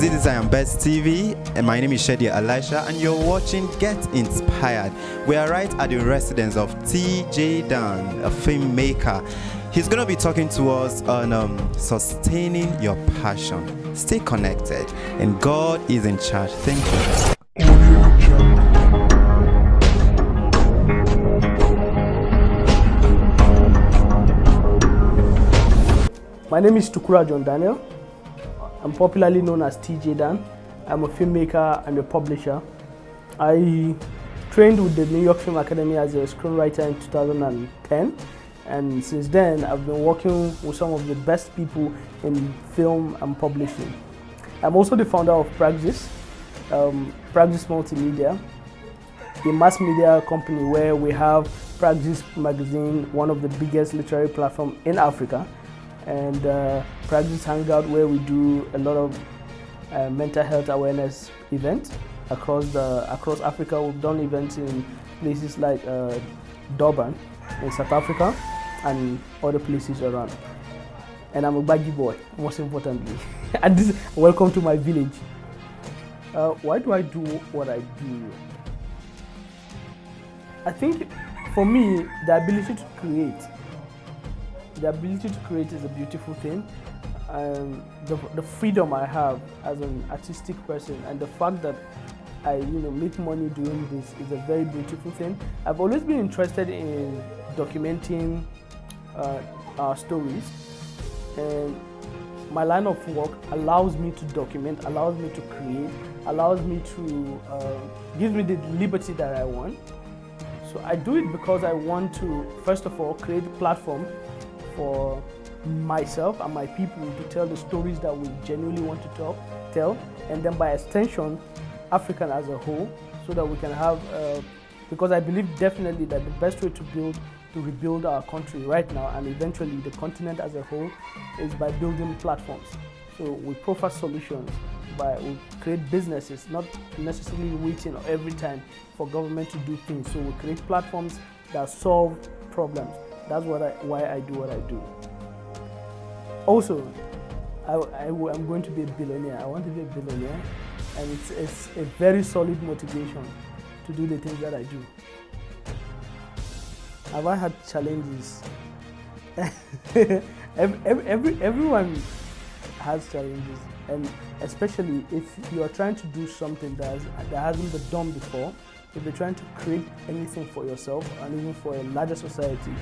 This is IAMBEST TV, and my name is Shedia Elisha, and you're watching Get Inspired. We are right at the residence of TJ Dan, a filmmaker. He's going to be talking to us on sustaining your passion. Stay connected, and God is in charge. Thank you. My name is Tukura John Daniel. I'm popularly known as TJ Dan. I'm a filmmaker and a publisher. I trained with the New York Film Academy as a screenwriter in 2010, and since then I've been working with some of the best people in film and publishing. I'm also the founder of Praxis Multimedia, a mass media company where we have Praxis magazine, one of the biggest literary platforms in Africa, and Praxis Hangout, where we do a lot of mental health awareness events across Africa. We've done events in places like Durban in South Africa and other places around. And I'm a baggy boy, most importantly. And welcome to my village. Why do I do what I do? I think for me, the ability to create is a beautiful thing. The freedom I have as an artistic person, and the fact that I make money doing this is a very beautiful thing. I've always been interested in documenting our stories, and my line of work allows me to document, allows me to create, allows me to gives me the liberty that I want. So I do it because I want to, first of all, create a platform for myself and my people to tell the stories that we genuinely want to tell, and then by extension, African as a whole, so that we can have, because I believe definitely that the best way to rebuild our country right now, and eventually the continent as a whole, is by building platforms. So we proffer solutions, we create businesses, not necessarily waiting every time for government to do things. So we create platforms that solve problems. That's why I do what I do. Also, I'm going to be a billionaire. I want to be a billionaire, and it's a very solid motivation to do the things that I do. Have I had challenges? Everyone has challenges, and especially if you are trying to do something that hasn't been done before. If you're trying to create anything for yourself and even for a larger society,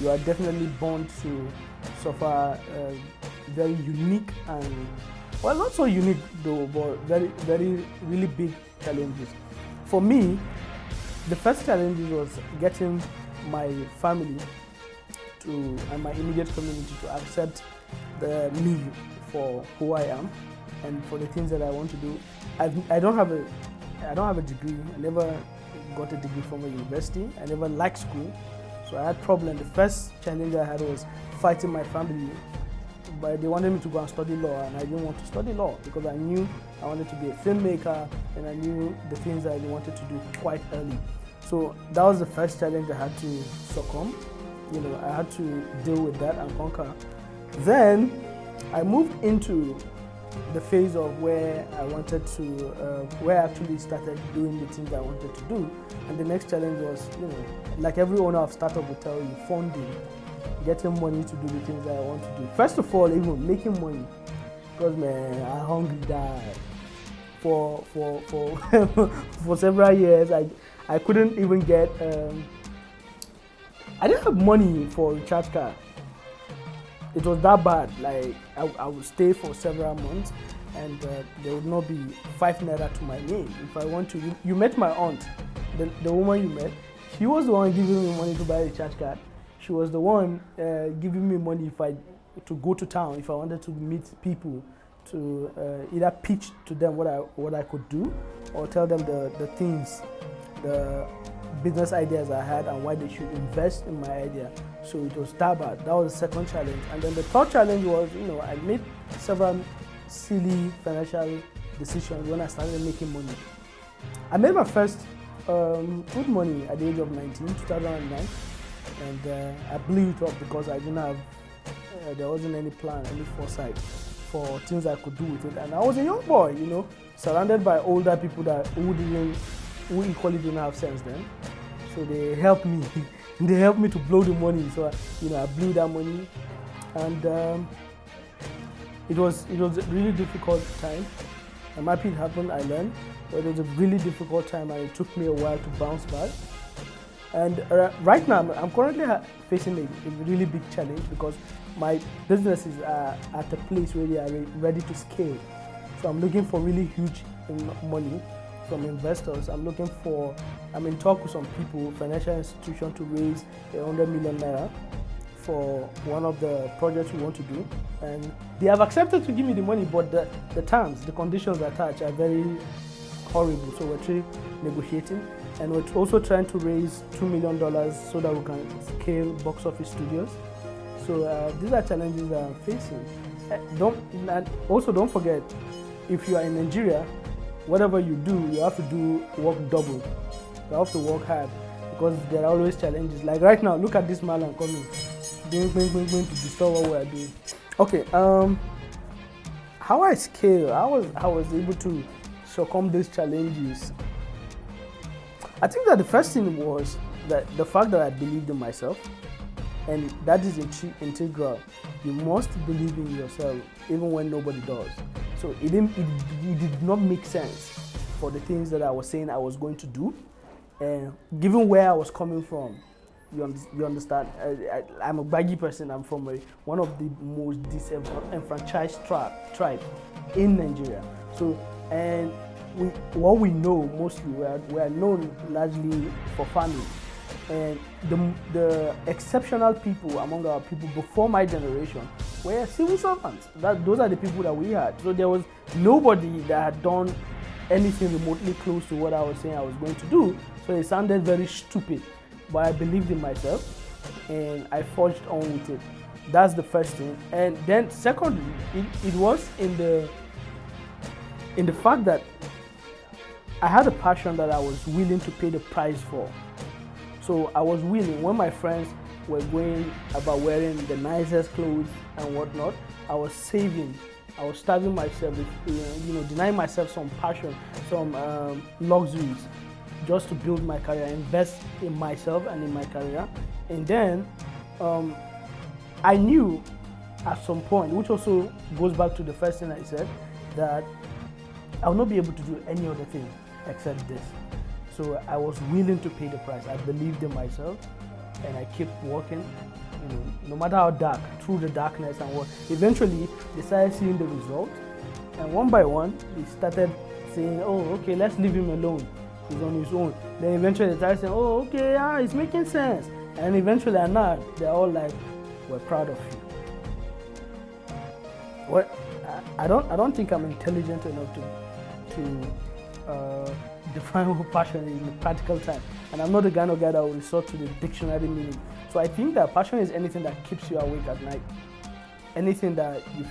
you are definitely bound to suffer very unique and, well, not so unique though, but very, really big challenges. For me, the first challenge was getting my family and my immediate community to accept me for who I am and for the things that I want to do. I don't have a degree. I never got a degree from a university. I never liked school, so I had problems. The first challenge I had was fighting my family, but they wanted me to go and study law, and I didn't want to study law because I knew I wanted to be a filmmaker, and I knew the things that I wanted to do quite early. So that was the first challenge I had to succumb. I had to deal with that and conquer. Then I moved into the phase of where I actually started doing the things I wanted to do. And the next challenge was, like every owner of startup will tell you, funding, getting money to do the things that I want to do. First of all, even making money, because man, I hungry died. For several years, I couldn't even get, I didn't have money for a recharge card. It was that bad. Like I would stay for several months, and there would not be 5 naira to my name. If I want to, you met my aunt, the woman you met. She was the one giving me money to buy a recharge card. She was the one giving me money to go to town if I wanted to meet people, to either pitch to them what I could do, or tell them the business ideas I had and why they should invest in my idea. So it was that bad. That was the second challenge. And then the third challenge was, I made several silly financial decisions when I started making money. I made my first good money at the age of 19, 2009, and I blew it up because I didn't have, there wasn't any plan, any foresight. for things I could do with it. And I was a young boy, you know, surrounded by older people who equally didn't have sense then. So they helped me. They helped me to blow the money. So I blew that money, and it was a really difficult time. I'm happy it happened. I learned, but it was a really difficult time, and it took me a while to bounce back. And right now, I'm currently facing a really big challenge because my businesses are at a place where they are ready to scale. So I'm looking for really huge money from investors. I'm in talk with some people, financial institution, to raise 100 million naira for one of the projects we want to do. And they have accepted to give me the money, but the terms, the conditions attached are very horrible. So we're still negotiating. And we're also trying to raise $2 million so that we can scale box office studios. So these are challenges that I'm facing. Don't forget, if you are in Nigeria, whatever you do, you have to work double. You have to work hard because there are always challenges. Like right now, look at this man coming, going to disturb what we are doing. Okay, how I scale, I was able to succumb these challenges. I think that the first thing was that the fact that I believed in myself, and that is integral. You must believe in yourself even when nobody does. So it did not make sense for the things that I was saying I was going to do, and given where I was coming from. You understand? I'm a baggy person. I'm from one of the most disenfranchised tribe in Nigeria. So, and what we know mostly, we are known largely for farming. And the exceptional people among our people before my generation were civil servants. Those are the people that we had. So there was nobody that had done anything remotely close to what I was saying I was going to do. So it sounded very stupid, but I believed in myself and I forged on with it. That's the first thing. And then secondly, it was in the fact that I had a passion that I was willing to pay the price for. So I was willing, when my friends were going about wearing the nicest clothes and whatnot, I was saving. I was starving myself, denying myself some passion, some luxuries, just to build my career, invest in myself and in my career. And then I knew at some point, which also goes back to the first thing I said, that I will not be able to do any other thing except this. So I was willing to pay the price. I believed in myself, and I kept working, no matter how dark, through the darkness and what. Eventually, they started seeing the result, and one by one, they started saying, "Oh, okay, let's leave him alone. He's on his own." Then eventually, they started saying, "Oh, okay, it's making sense." And eventually, now they're all like, "We're proud of you." Well, I don't think I'm intelligent enough to define what passion is in practical time, and I'm not the kind of guy that will resort to the dictionary meaning. So I think that passion is anything that keeps you awake at night, anything that you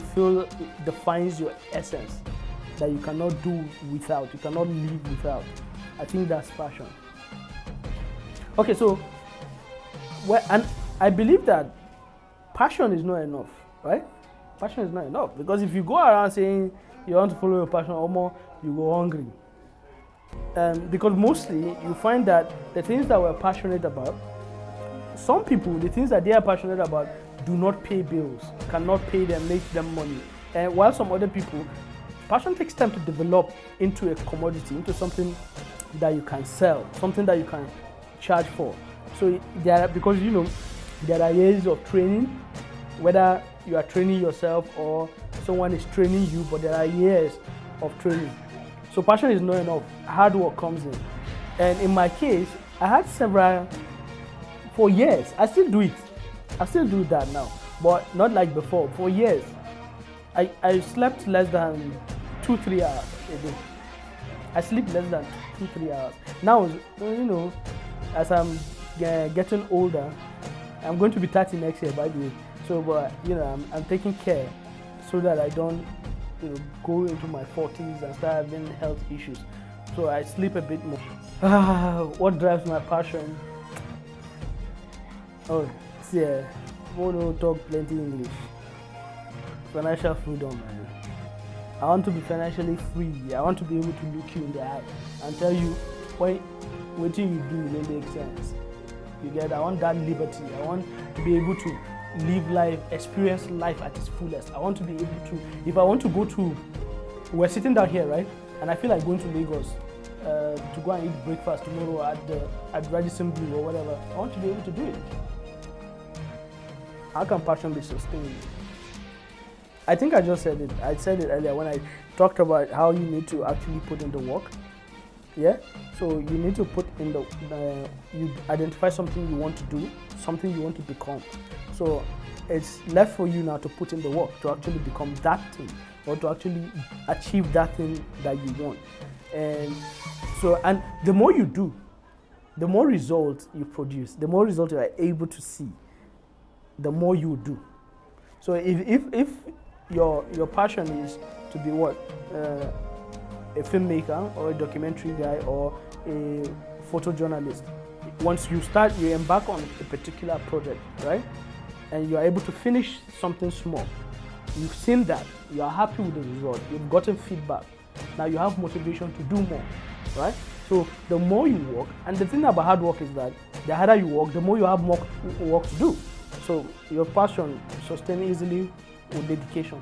feel defines your essence, that you cannot do without, you cannot live without. I think that's passion. Okay, so and I believe that passion is not enough, right? Passion is not enough, because if you go around saying you want to follow your passion, or more, you go hungry. Because mostly you find that the things that we're passionate about, some people, the things that they are passionate about do not pay bills, cannot pay them, make them money. And while some other people, passion takes time to develop into a commodity, into something that you can sell, something that you can charge for. So because there are years of training, whether you are training yourself or someone is training you, but there are years of training. So passion is not enough. Hard work comes in. And in my case, I had several, for years. I still do it. I still do that now, but not like before. For years, I slept less than 2-3 hours a day. I sleep less than 2-3 hours. Now, as I'm getting older, I'm going to be 30 next year, by the way. So, but I'm taking care so that I don't, go into my 40s and start having health issues. So I sleep a bit more. What drives my passion? Oh, want to talk plenty English. Financial freedom, man. I want to be financially free. I want to be able to look you in the eye and tell you what you do will make sense. You get? I want that liberty. I want to be able to live life, experience life at its fullest. I want to be able to, if I want to go to, we're sitting down here, right? And I feel like going to Lagos to go and eat breakfast tomorrow at Radisson Blue or whatever. I want to be able to do it. How can passion be sustained? I think I just said it. I said it earlier when I talked about how you need to actually put in the work. Yeah? So you need to put in you identify something you want to do, something you want to become. So it's left for you now to put in the work to actually become that thing or to actually achieve that thing that you want. And the more you do, the more results you produce, the more results you are able to see, the more you do. So if your passion is to be what? A filmmaker or a documentary guy or a photojournalist, once you embark on a particular project, right? And you are able to finish something small. You've seen that, you are happy with the result, you've gotten feedback. Now you have motivation to do more, right? So the more you work, and the thing about hard work is that the harder you work, the more you have more work to do. So your passion sustains easily with dedication.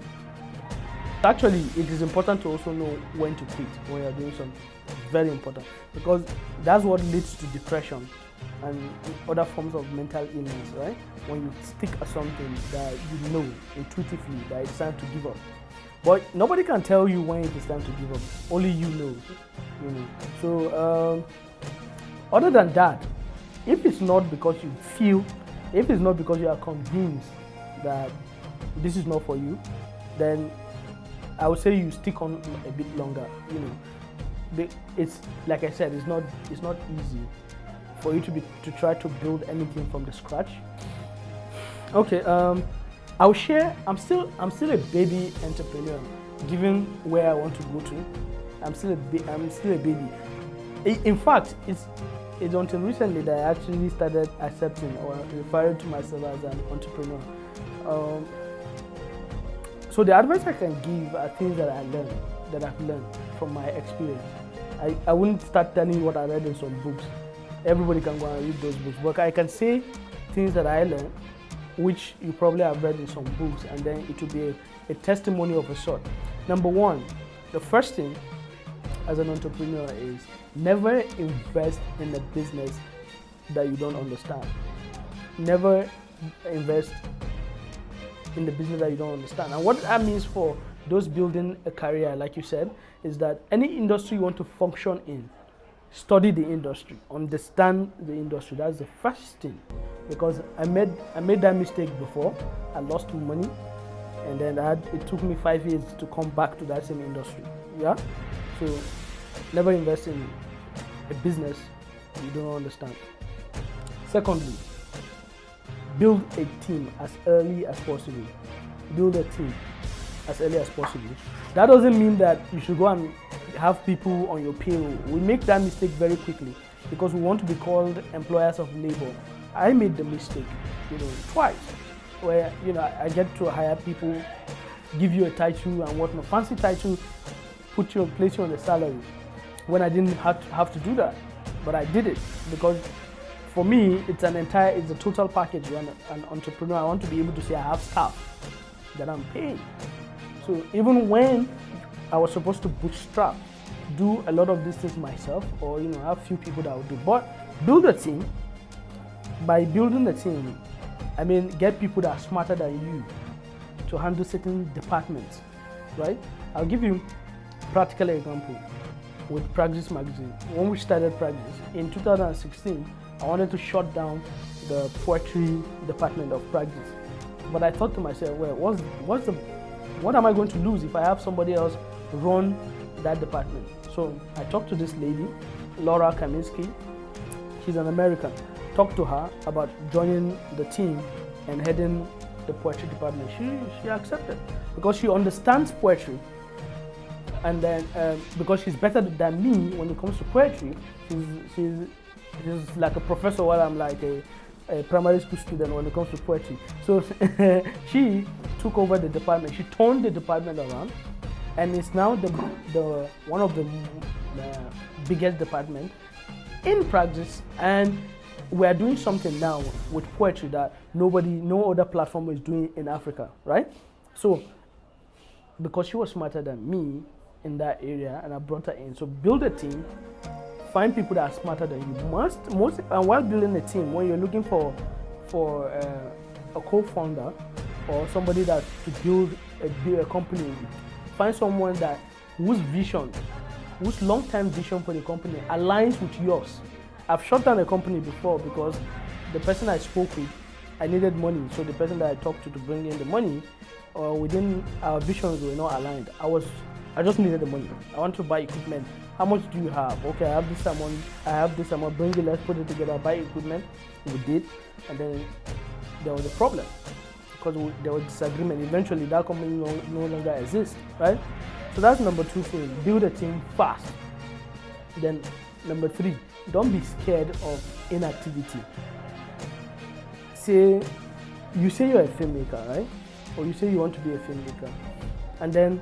Actually, it is important to also know when to quit when you're doing something. It's very important because that's what leads to depression and other forms of mental illness, right? When you stick at something that you know intuitively that it's time to give up. But nobody can tell you when it is time to give up. Only you know. So other than that, if it's not because you feel, if it's not because you are convinced that this is not for you, then I would say you stick on a bit longer. It's like I said, it's not easy for you to try to build anything from the scratch. Okay, I'll share. I'm still a baby entrepreneur, given where I want to go to. I'm still a baby. In fact, it's until recently that I actually started accepting or referring to myself as an entrepreneur. So the advice I can give are things that I've learned from my experience. I wouldn't start telling you what I read in some books. Everybody can go and read those books, but I can say things that I learned, which you probably have read in some books, and then it will be a testimony of a sort. Number one, the first thing as an entrepreneur is never invest in a business that you don't understand. Never invest in the business that you don't understand. And what that means for those building a career, like you said, is that any industry you want to function in, study the industry, understand the industry. That's the first thing. Because I made that mistake before. I lost money, and then it took me 5 years to come back to that same industry. Yeah? So never invest in a business you don't understand. Secondly, build a team as early as possible. Build a team as early as possible. That doesn't mean that you should go and have people on your payroll. We make that mistake very quickly because we want to be called employers of labor. I made the mistake, twice, where I get to hire people, give you a title and whatnot, fancy title, place you on the salary, when I didn't have to do that, but I did it because for me it's a total package. When an entrepreneur, I want to be able to say I have staff that I'm paying. So even when I was supposed to bootstrap, do a lot of these things myself, or have few people that will do, but build a team. By building a team, I mean get people that are smarter than you to handle certain departments, right? I'll give you a practical example with Practice Magazine. When we started Practice in 2016, I wanted to shut down the poetry department of Practice, but I thought to myself, well, what am I going to lose if I have somebody else run that department? So I talked to this lady, Laura Kaminsky. She's an American. Talked to her about joining the team and heading the poetry department. She accepted because she understands poetry, and then because she's better than me when it comes to poetry. She's like a professor while I'm like a a primary school student when it comes to poetry. So she took over the department. She turned the department around, and it's now the one of the biggest department in practice. And we are doing something now with poetry that no other platform is doing in Africa, right? So because she was smarter than me in that area, and I brought her in. So build a team. Find people that are smarter than you. And while building a team, when you're looking for a co-founder or somebody that to build a company with, find someone whose vision, whose long-term vision for the company aligns with yours. I've shut down a company before because the person I spoke with, I needed money. So the person that I talked to bring in the money, within our visions were not aligned. I just needed the money. I want to buy equipment. How much do you have? Okay, I have this amount. Bring it, let's put it together, buy equipment. We did, and then there was a problem because there was disagreement. Eventually, that company no longer exists, right? So that's number 2 thing, build a team fast. Then number 3, don't be scared of inactivity. You say you're a filmmaker, right? Or you say you want to be a filmmaker, and then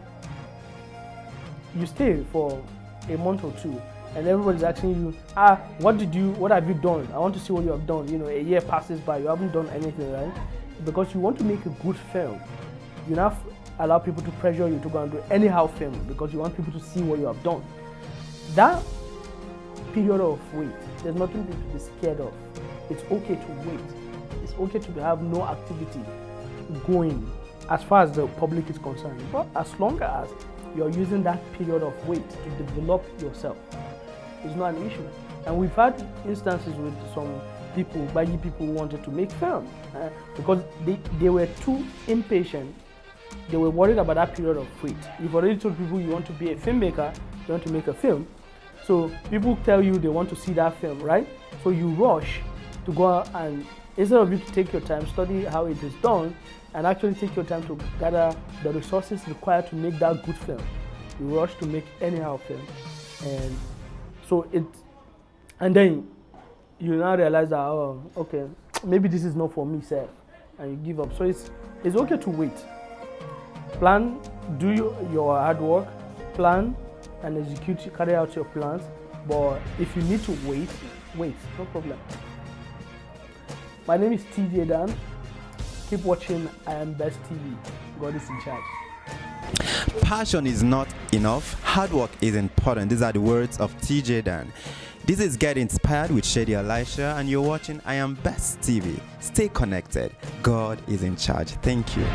you stay for a month or 2, and everybody's asking you, what have you done? I want to see what you have done. A year passes by, you haven't done anything, right? Because you want to make a good film. You now allow people to pressure you to go and do anyhow film because you want people to see what you have done. That period of wait, there's nothing to be scared of. It's okay to wait. It's okay to have no activity going as far as the public is concerned. But as long as you're using that period of wait to develop yourself, it's not an issue. And we've had instances with some people, baggy people who wanted to make film because they were too impatient. They were worried about that period of wait. You've already told people you want to be a filmmaker, you want to make a film. So people tell you they want to see that film, right? So you rush to go out, and instead of you to take your time, study how it is done, and actually take your time to gather the resources required to make that good film, you rush to make anyhow film. And so and then you now realize that, okay, maybe this is not for me, sir, and you give up. So it's okay to wait. Plan, do your hard work, plan and execute, carry out your plans. But if you need to wait, no problem. My name is TJ Dan. Keep watching IAMBEST TV. God is in charge. Passion is not enough. Hard work is important. These are the words of TJ Dan. This is Get Inspired with Shady Elisha, and you're watching IAMBEST TV. Stay connected. God is in charge. Thank you.